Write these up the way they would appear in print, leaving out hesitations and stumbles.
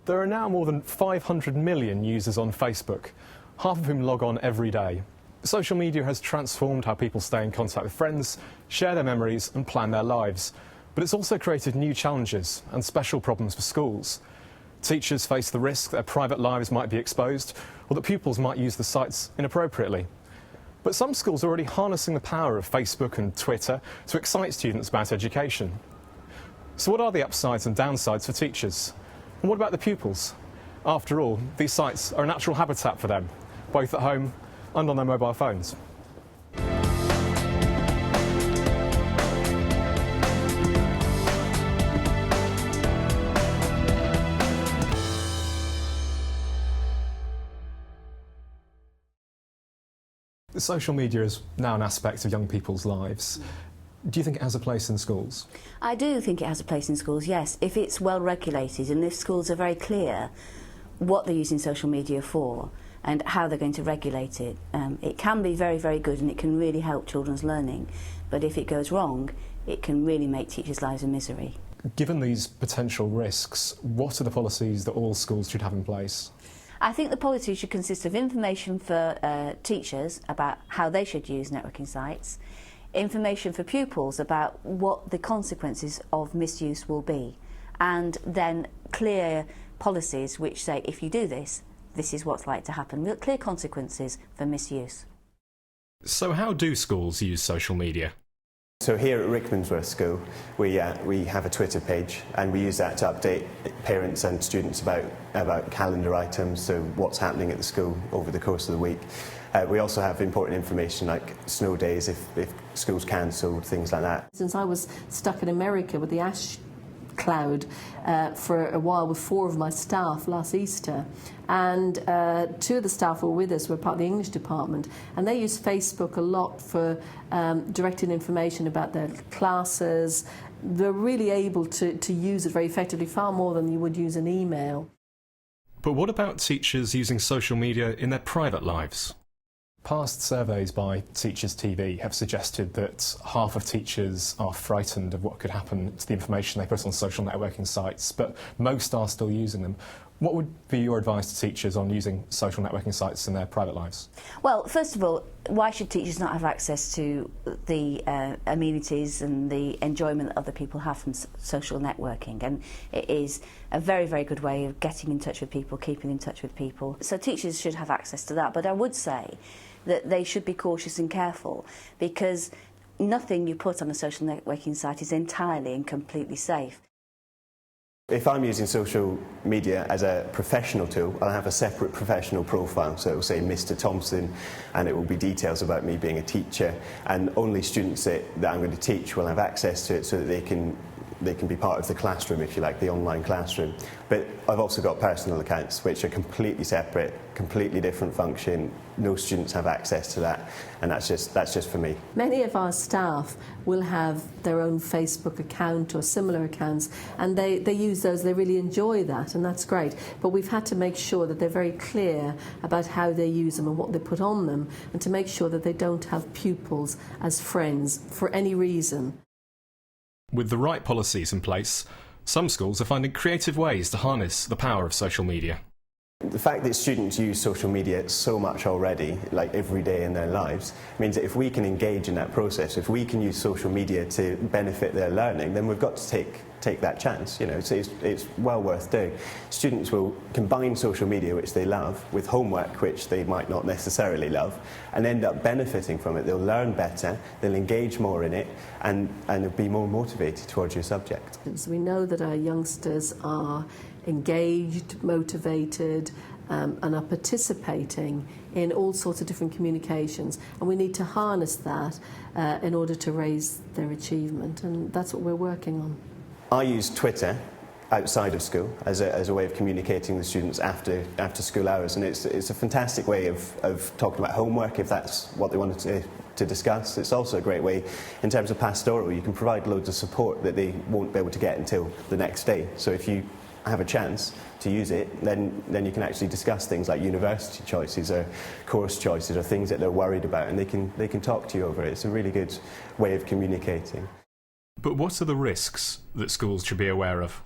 There are now more than 500 million users on Facebook, half of whom log on every day. Social media has transformed how people stay in contact with friends, share their memories and plan their lives. But it's also created new challenges and special problems for schools. Teachers face the risk that their private lives might be exposed or that pupils might use the sites inappropriately. But some schools are already harnessing the power of Facebook and Twitter to excite students about education. So what are the upsides and downsides for teachers? And what about the pupils? After all, these sites are a natural habitat for them, both at home and on their mobile phones. Social media is now an aspect of young people's lives. Do you think it has a place in schools? I do think it has a place in schools, yes, if it's well regulated and if schools are very clear what they're using social media for and how they're going to regulate it. It can be very, very good and it can really help children's learning, but if it goes wrong, it can really make teachers' lives a misery. Given these potential risks, what are the policies that all schools should have in place? I think the policy should consist of information for teachers about how they should use networking sites, information for pupils about what the consequences of misuse will be, and then clear policies which say if you do this, this is what's like to happen, with clear consequences for misuse. So how do schools use social media? So here at Rickmansworth School we have a Twitter page and we use that to update parents and students about calendar items, so what's happening at the school over the course of the week. We also have important information like snow days, if school's cancelled, things like that. Since I was stuck in America with the ash cloud for a while with 4 of my staff last Easter, and 2 of the staff were with us, were part of the English department, and they use Facebook a lot for directing information about their classes. They're really able to use it very effectively, far more than you would use an email. But what about teachers using social media in their private lives? Past surveys by Teachers TV have suggested that half of teachers are frightened of what could happen to the information they put on social networking sites, but most are still using them. What would be your advice to teachers on using social networking sites in their private lives? Well, first of all, why should teachers not have access to the amenities and the enjoyment that other people have from social networking? And it is a very, very good way of getting in touch with people, keeping in touch with people. So teachers should have access to that. But I would say that they should be cautious and careful, because nothing you put on a social networking site is entirely and completely safe. If I'm using social media as a professional tool, I'll have a separate professional profile, so it will say Mr. Thompson and it will be details about me being a teacher, and only students that I'm going to teach will have access to it so that they can be part of the classroom, if you like, the online classroom. But I've also got personal accounts which are completely separate, completely different function. No students have access to that, and that's just for me. Many of our staff will have their own Facebook account or similar accounts, and they use those. They really enjoy that, and that's great. But we've had to make sure that they're very clear about how they use them and what they put on them, and to make sure that they don't have pupils as friends for any reason. With the right policies in place, some schools are finding creative ways to harness the power of social media. The fact that students use social media so much already, like every day in their lives, means that if we can engage in that process, if we can use social media to benefit their learning, then we've got to take that chance. You know, so it's well worth doing. Students will combine social media, which they love, with homework, which they might not necessarily love, and end up benefiting from it. They'll learn better, they'll engage more in it, and they'll be more motivated towards your subject. So we know that our youngsters are engaged, motivated, and are participating in all sorts of different communications, and we need to harness that in order to raise their achievement, and that's what we're working on. I use Twitter outside of school as a way of communicating with students after school hours, and it's a fantastic way of talking about homework if that's what they wanted to discuss. It's also a great way in terms of pastoral. You can provide loads of support that they won't be able to get until the next day. So if you have a chance to use it, then you can actually discuss things like university choices or course choices or things that they're worried about, and they can talk to you over it. It's a really good way of communicating. But what are the risks that schools should be aware of?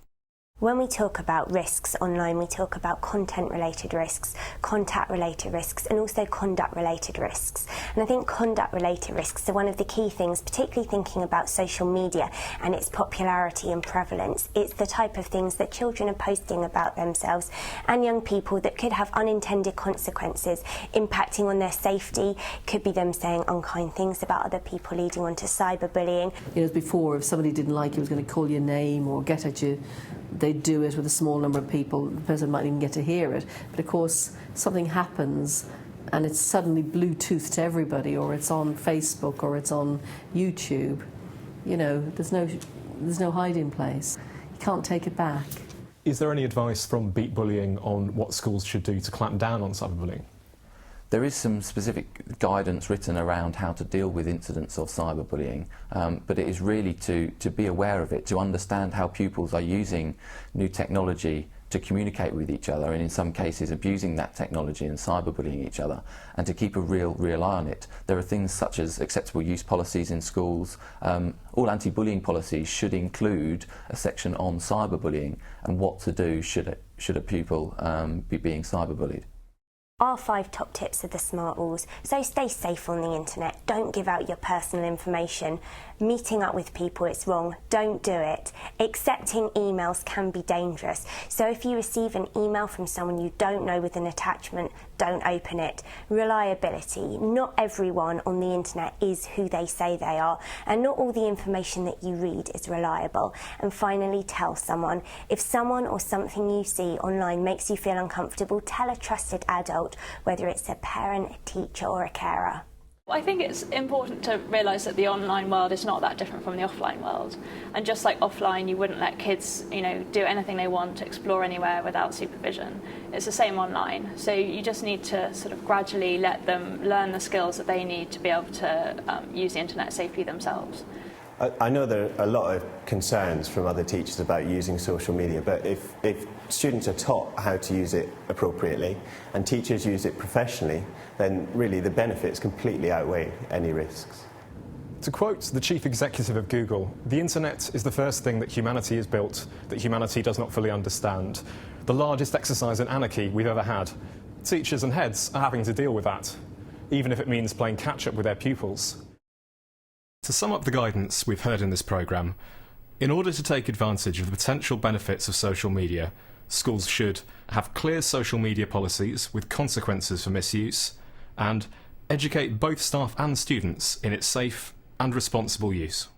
When we talk about risks online, we talk about content-related risks, contact-related risks, and also conduct-related risks. And I think conduct-related risks are one of the key things, particularly thinking about social media and its popularity and prevalence. It's the type of things that children are posting about themselves and young people that could have unintended consequences, impacting on their safety. Could be them saying unkind things about other people, leading on to cyberbullying. You know, before, if somebody didn't like you, was going to call your name or get at you, they'd do it with a small number of people. The person might even get to hear it. But of course, something happens and it's suddenly Bluetooth to everybody, or it's on Facebook, or it's on YouTube. You know, there's no hiding place. You can't take it back. Is there any advice from Beat Bullying on what schools should do to clamp down on cyberbullying? There is some specific guidance written around how to deal with incidents of cyberbullying, but it is really to be aware of it, to understand how pupils are using new technology to communicate with each other, and in some cases abusing that technology and cyberbullying each other, and to keep a real eye on it. There are things such as acceptable use policies in schools. All anti-bullying policies should include a section on cyberbullying and what to do should a pupil be being cyberbullied. Our 5 top tips are the smart rules. So stay safe on the internet. Don't give out your personal information. Meeting up with people, it's wrong. Don't do it. Accepting emails can be dangerous. So if you receive an email from someone you don't know with an attachment, don't open it. Reliability. Not everyone on the internet is who they say they are, and not all the information that you read is reliable. And finally, tell someone. If someone or something you see online makes you feel uncomfortable, tell a trusted adult, whether it's a parent, a teacher or a carer. I think it's important to realise that the online world is not that different from the offline world. And just like offline, you wouldn't let kids, do anything they want, explore anywhere without supervision. It's the same online. So you just need to sort of gradually let them learn the skills that they need to be able to use the internet safely themselves. I know there are a lot of concerns from other teachers about using social media, but if students are taught how to use it appropriately and teachers use it professionally, then really the benefits completely outweigh any risks. To quote the chief executive of Google, the internet is the first thing that humanity has built that humanity does not fully understand. The largest exercise in anarchy we've ever had. Teachers and heads are having to deal with that, even if it means playing catch-up with their pupils. To sum up the guidance we've heard in this programme, in order to take advantage of the potential benefits of social media, schools should have clear social media policies with consequences for misuse, and educate both staff and students in its safe and responsible use.